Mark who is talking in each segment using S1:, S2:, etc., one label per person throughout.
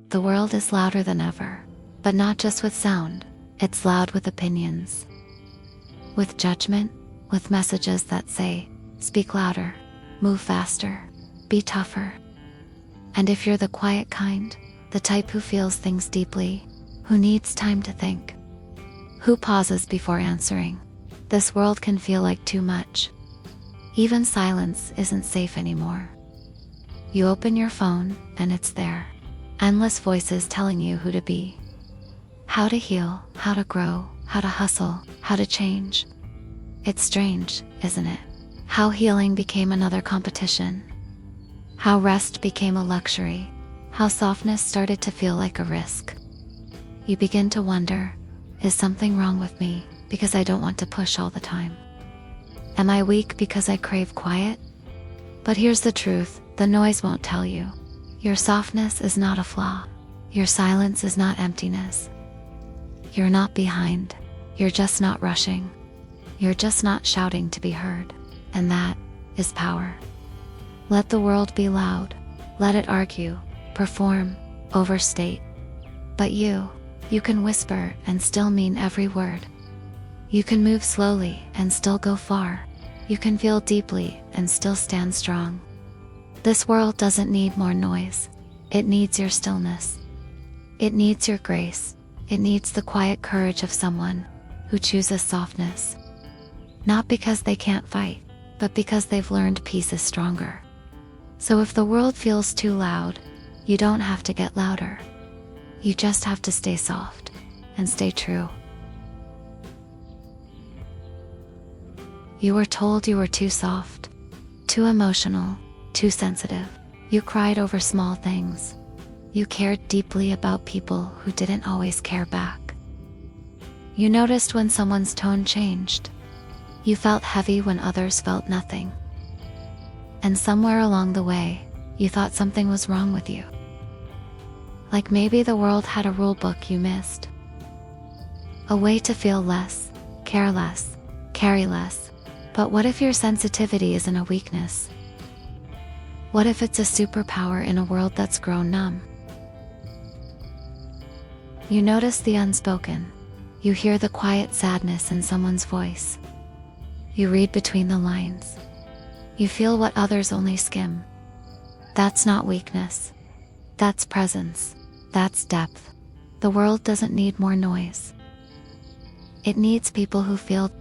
S1: The world is louder than ever, but not just with sound, it's loud with opinions. With judgment, with messages that say, speak louder, move faster, be tougher. And if you're the quiet kind, the type who feels things deeply, who needs time to think, who pauses before answering, this world can feel like too much. Even silence isn't safe anymore. You open your phone and it's there. Endless voices telling you who to be, how to heal, how to grow, how to hustle, how to change. It's strange, isn't it? How healing became another competition. How rest became a luxury. How softness started to feel like a risk. You begin to wonder, is something wrong with me because I don't want to push all the time? Am I weak because I crave quiet? But here's the truth, the noise won't tell you. Your softness is not a flaw. Your silence is not emptiness. You're not behind. You're just not rushing. You're just not shouting to be heard. And that is power. Let the world be loud. Let it argue, perform, overstate. But you can whisper and still mean every word. You can move slowly and still go far. You can feel deeply and still stand strong. This world doesn't need more noise. It needs your stillness. It needs your grace. It needs the quiet courage of someone who chooses softness. Not because they can't fight, but because they've learned peace is stronger. So if the world feels too loud, you don't have to get louder. You just have to stay soft and stay true. You were told you were too soft, too emotional, too sensitive. You cried over small things. You cared deeply about people who didn't always care back. You noticed when someone's tone changed. You felt heavy when others felt nothing. And somewhere along the way, you thought something was wrong with you. Like maybe the world had a rule book you missed. A way to feel less, care less, carry less. But what if your sensitivity isn't a weakness? What if it's a superpower in a world that's grown numb? You notice the unspoken. You hear the quiet sadness in someone's voice. You read between the lines. You feel what others only skim. That's not weakness. That's presence. That's depth. The world doesn't need more noise. It needs people who feel,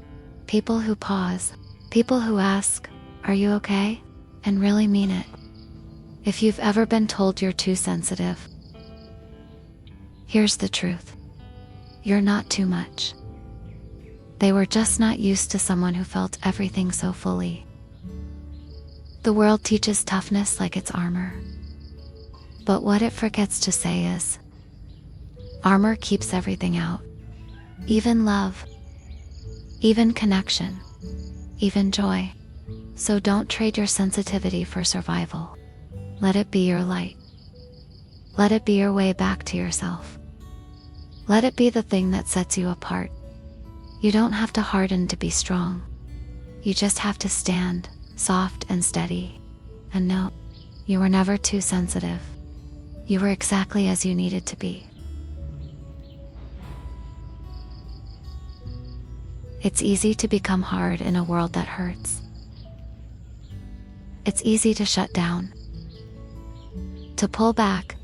S1: people who pause, people who ask, "Are you okay?" and really mean it. If you've ever been told you're too sensitive, here's the truth. You're not too much. They were just not used to someone who felt everything so fully. The world teaches toughness like it's armor. But what it forgets to say is, armor keeps everything out. Even love, even connection, even joy. So don't trade your sensitivity for survival. Let it be your light. Let it be your way back to yourself. Let it be the thing that sets you apart. You don't have to harden to be strong. You just have to stand, soft and steady. And know, you were never too sensitive. You were exactly as you needed to be. It's easy to become hard in a world that hurts. It's easy to shut down, to pull back,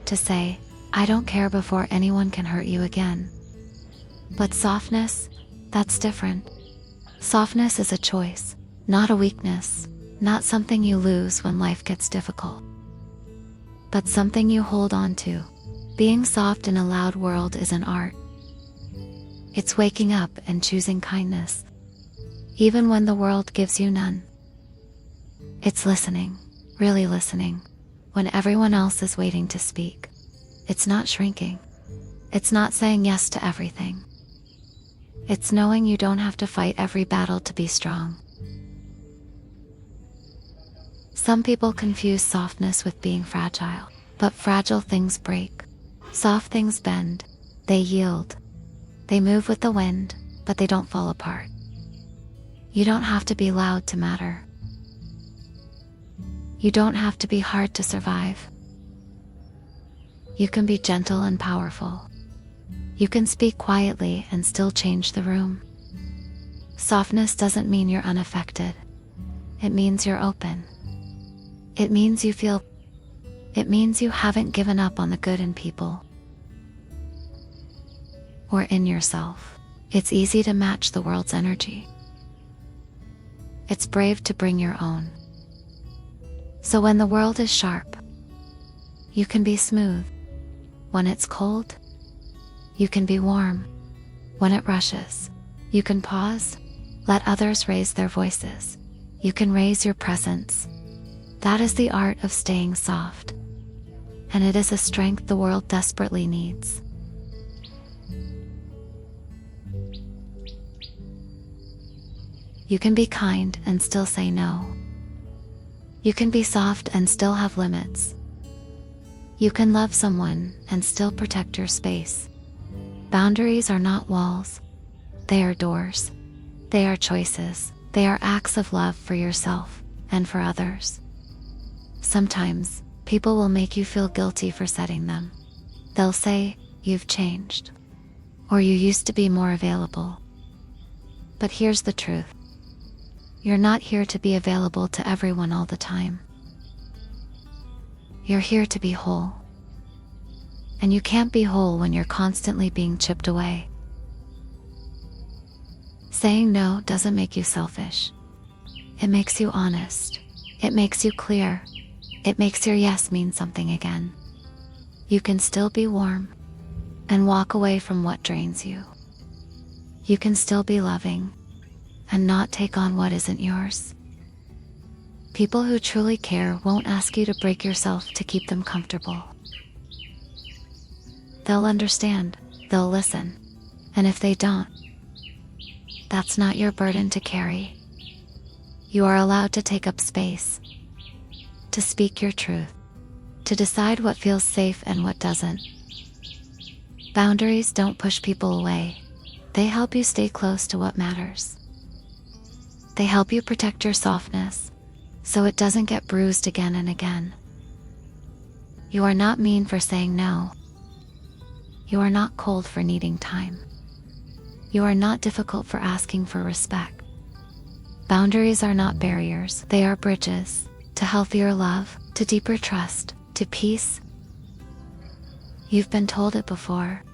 S1: to say, "I don't care," before anyone can hurt you again. But softness, that's different. Softness is a choice, not a weakness, not something you lose when life gets difficult, but something you hold on to. Being soft in a loud world is an art. It's waking up and choosing kindness, even when the world gives you none. It's listening, really listening, when everyone else is waiting to speak. It's not shrinking. It's not saying yes to everything. It's knowing you don't have to fight every battle to be strong. Some people confuse softness with being fragile, but fragile things break. Soft things bend, they yield. They move with the wind, but they don't fall apart. You don't have to be loud to matter. You don't have to be hard to survive. You can be gentle and powerful. You can speak quietly and still change the room. Softness doesn't mean you're unaffected. It means you're open. It means you haven't given up on the good in people or in yourself. It's easy to match the world's energy. It's brave to bring your own. So when the world is sharp, you can be smooth. When it's cold, you can be warm. When it rushes, you can pause. Let others raise their voices. You can raise your presence. That is the art of staying soft. And it is a strength the world desperately needs. You can be kind and still say no. You can be soft and still have limits. You can love someone and still protect your space. Boundaries are not walls. They are doors. They are choices. They are acts of love for yourself and for others. Sometimes, people will make you feel guilty for setting them. They'll say, "You've changed," or "You used to be more available." But here's the truth. You're not here to be available to everyone all the time. You're here to be whole. And you can't be whole when you're constantly being chipped away. Saying no doesn't make you selfish. It makes you honest. It makes you clear. It makes your yes mean something again. You can still be warm and walk away from what drains you. You can still be loving and not take on what isn't yours. People who truly care won't ask you to break yourself to keep them comfortable. They'll understand, they'll listen, and if they don't, that's not your burden to carry. You are allowed to take up space, to speak your truth, to decide what feels safe and what doesn't. Boundaries don't push people away. They help you stay close to what matters. They help you protect your softness, so it doesn't get bruised again and again. You are not mean for saying no. You are not cold for needing time. You are not difficult for asking for respect. Boundaries are not barriers, they are bridges to healthier love, to deeper trust, to peace. You've been told it before.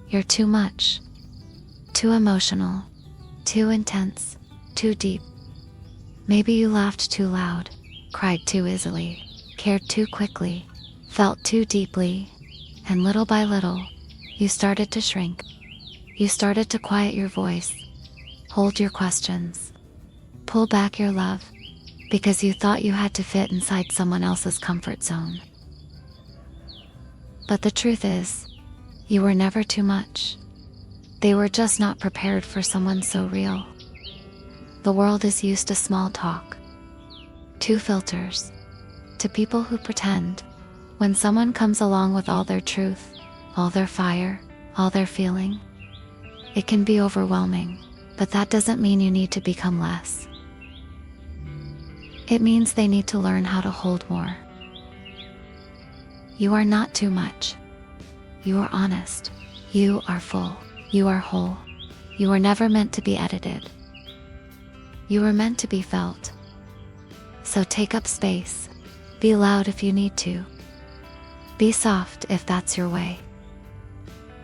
S1: You're too much, too emotional, too intense, too deep. Maybe you laughed too loud, cried too easily, cared too quickly, felt too deeply, and little by little, you started to shrink. You started to quiet your voice, hold your questions, pull back your love, because you thought you had to fit inside someone else's comfort zone. But the truth is, you were never too much. They were just not prepared for someone so real. The world is used to small talk, to filters, to people who pretend. When someone comes along with all their truth, all their fire, all their feeling, it can be overwhelming, but that doesn't mean you need to become less. It means they need to learn how to hold more. You are not too much. You are honest. You are full. You are whole. You were never meant to be edited. You were meant to be felt. So take up space. Be loud if you need to. Be soft if that's your way.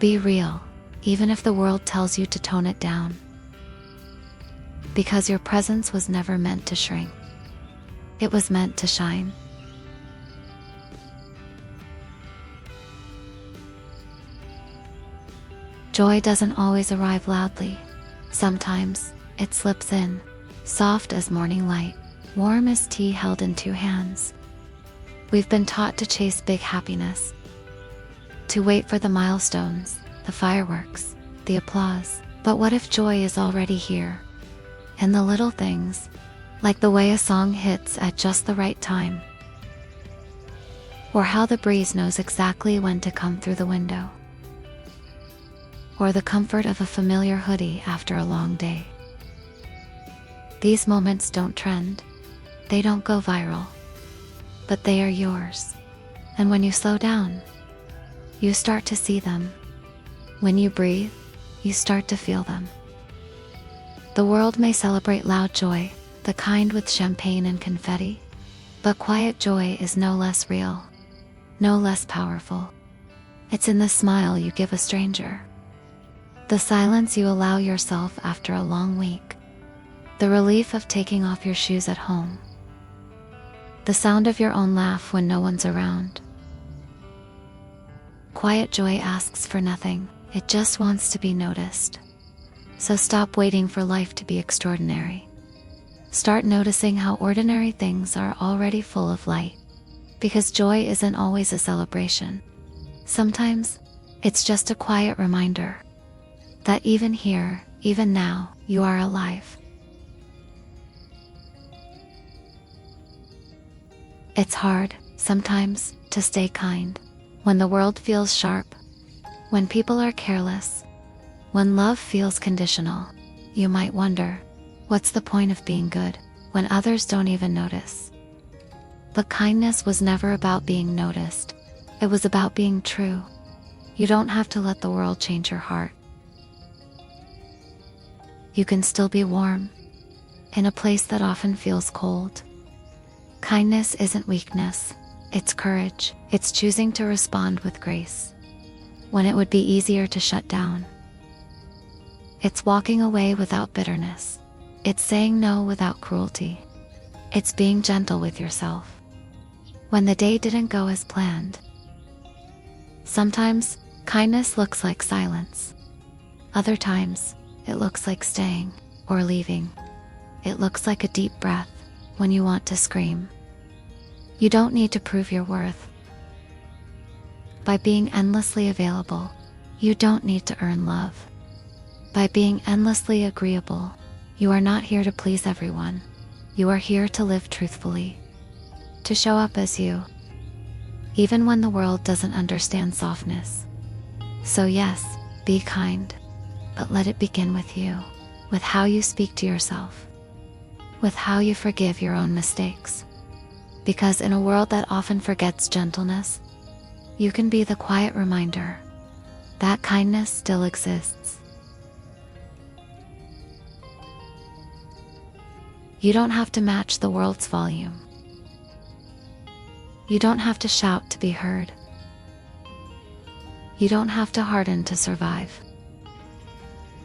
S1: Be real, even if the world tells you to tone it down. Because your presence was never meant to shrink. It was meant to shine. Joy doesn't always arrive loudly. Sometimes it slips in, soft as morning light, warm as tea held in two hands. We've been taught to chase big happiness, to wait for the milestones, the fireworks, the applause. But what if joy is already here? In the little things, like the way a song hits at just the right time, or how the breeze knows exactly when to come through the window, or the comfort of a familiar hoodie after a long day. These moments don't trend, they don't go viral, but they are yours. And when you slow down, you start to see them. When you breathe, you start to feel them. The world may celebrate loud joy, the kind with champagne and confetti, but quiet joy is no less real, no less powerful. It's in the smile you give a stranger, the silence you allow yourself after a long week, the relief of taking off your shoes at home, the sound of your own laugh when no one's around. Quiet joy asks for nothing, it just wants to be noticed. So stop waiting for life to be extraordinary. Start noticing how ordinary things are already full of light, because joy isn't always a celebration. Sometimes, it's just a quiet reminder that even here, even now, you are alive. It's hard, sometimes, to stay kind. When the world feels sharp, when people are careless, when love feels conditional, you might wonder, what's the point of being good when others don't even notice? But kindness was never about being noticed. It was about being true. You don't have to let the world change your heart. You can still be warm in a place that often feels cold. Kindness isn't weakness, it's courage. It's choosing to respond with grace when it would be easier to shut down. It's walking away without bitterness. It's saying no without cruelty. It's being gentle with yourself when the day didn't go as planned. Sometimes, kindness looks like silence. Other times, it looks like staying or leaving. It looks like a deep breath when you want to scream. You don't need to prove your worth by being endlessly available. You don't need to earn love by being endlessly agreeable. You are not here to please everyone. You are here to live truthfully, to show up as you, even when the world doesn't understand softness. So yes, be kind, but let it begin with you, with how you speak to yourself, with how you forgive your own mistakes. Because in a world that often forgets gentleness, you can be the quiet reminder that kindness still exists. You don't have to match the world's volume. You don't have to shout to be heard. You don't have to harden to survive.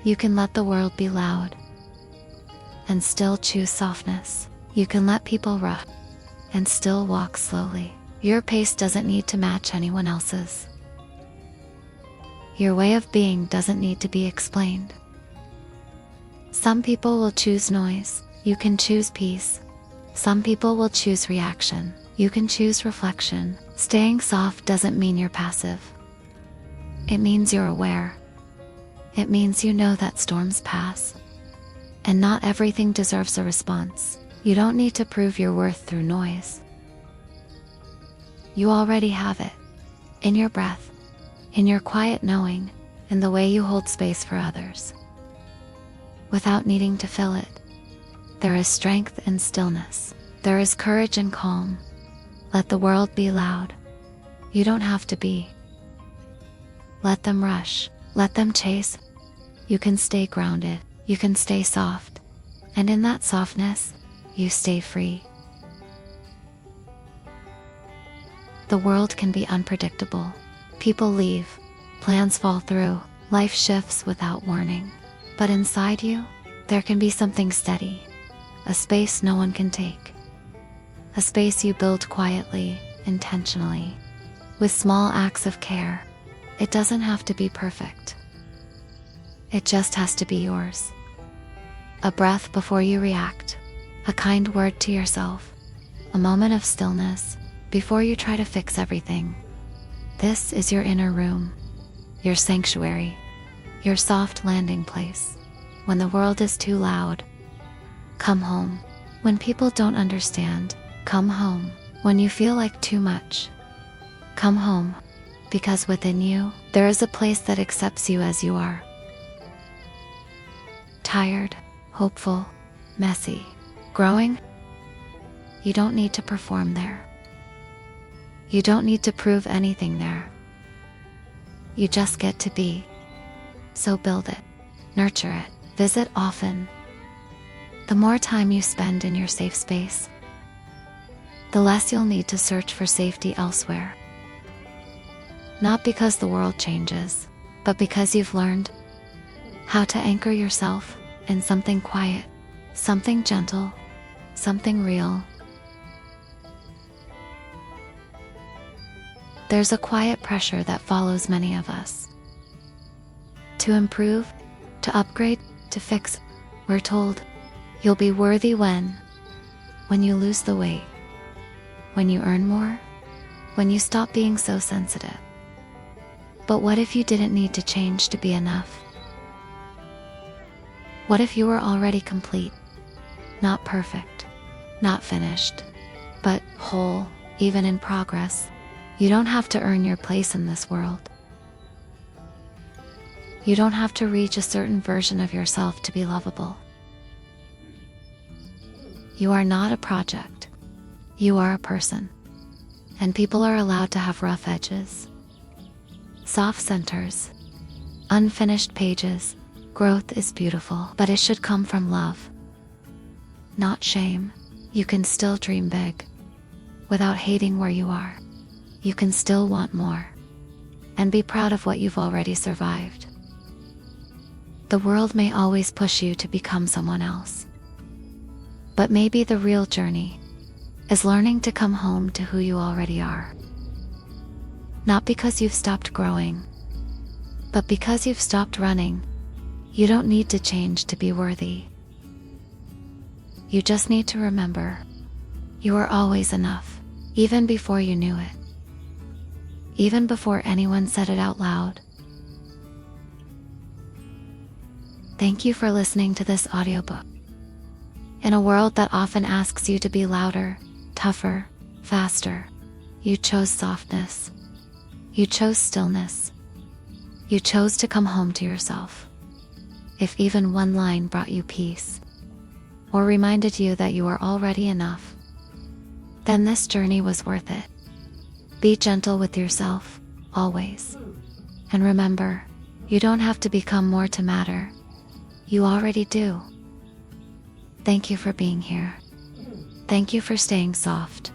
S1: You can let the world be loud and still choose softness. You can let people rush and still walk slowly. Your pace doesn't need to match anyone else's. Your way of being doesn't need to be explained. Some people will choose noise. You can choose peace. Some people will choose reaction. You can choose reflection. Staying soft doesn't mean you're passive. It means you're aware. It means you know that storms pass, and not everything deserves a response. You don't need to prove your worth through noise. You already have it, in your breath, in your quiet knowing, in the way you hold space for others. Without needing to fill it, there is strength in stillness. There is courage in calm. Let the world be loud. You don't have to be. Let them rush. Let them chase. You can stay grounded. You can stay soft. And in that softness, you stay free. The world can be unpredictable. People leave. Plans fall through. Life shifts without warning. But inside you, there can be something steady. A space no one can take. A space you build quietly, intentionally, with small acts of care. It doesn't have to be perfect. It just has to be yours. A breath before you react. A kind word to yourself. A moment of stillness before you try to fix everything. This is your inner room, your sanctuary, your soft landing place. When the world is too loud, come home. When people don't understand, come home. When you feel like too much, come home. Because within you, there is a place that accepts you as you are. Tired, hopeful, messy, growing? You don't need to perform there. You don't need to prove anything there. You just get to be. So build it, nurture it, visit often. The more time you spend in your safe space, the less you'll need to search for safety elsewhere. Not because the world changes, but because you've learned how to anchor yourself in something quiet, something gentle, something real. There's a quiet pressure that follows many of us. To improve, to upgrade, to fix. We're told, you'll be worthy when you lose the weight, when you earn more, when you stop being so sensitive. But what if you didn't need to change to be enough? What if you were already complete? Not perfect, not finished, but whole, even in progress. You don't have to earn your place in this world. You don't have to reach a certain version of yourself to be lovable. You are not a project. You are a person. And people are allowed to have rough edges, soft centers, unfinished pages. Growth is beautiful, but it should come from love, not shame. You can still dream big without hating where you are. You can still want more and be proud of what you've already survived. The world may always push you to become someone else, but maybe the real journey is learning to come home to who you already are. Not because you've stopped growing, but because you've stopped running. You don't need to change to be worthy. You just need to remember, you are always enough, even before you knew it. Even before anyone said it out loud. Thank you for listening to this audiobook. In a world that often asks you to be louder, tougher, faster, you chose softness. You chose stillness. You chose to come home to yourself. If even one line brought you peace, or reminded you that you are already enough, then this journey was worth it. Be gentle with yourself, always. And remember, you don't have to become more to matter. You already do. Thank you for being here. Thank you for staying soft.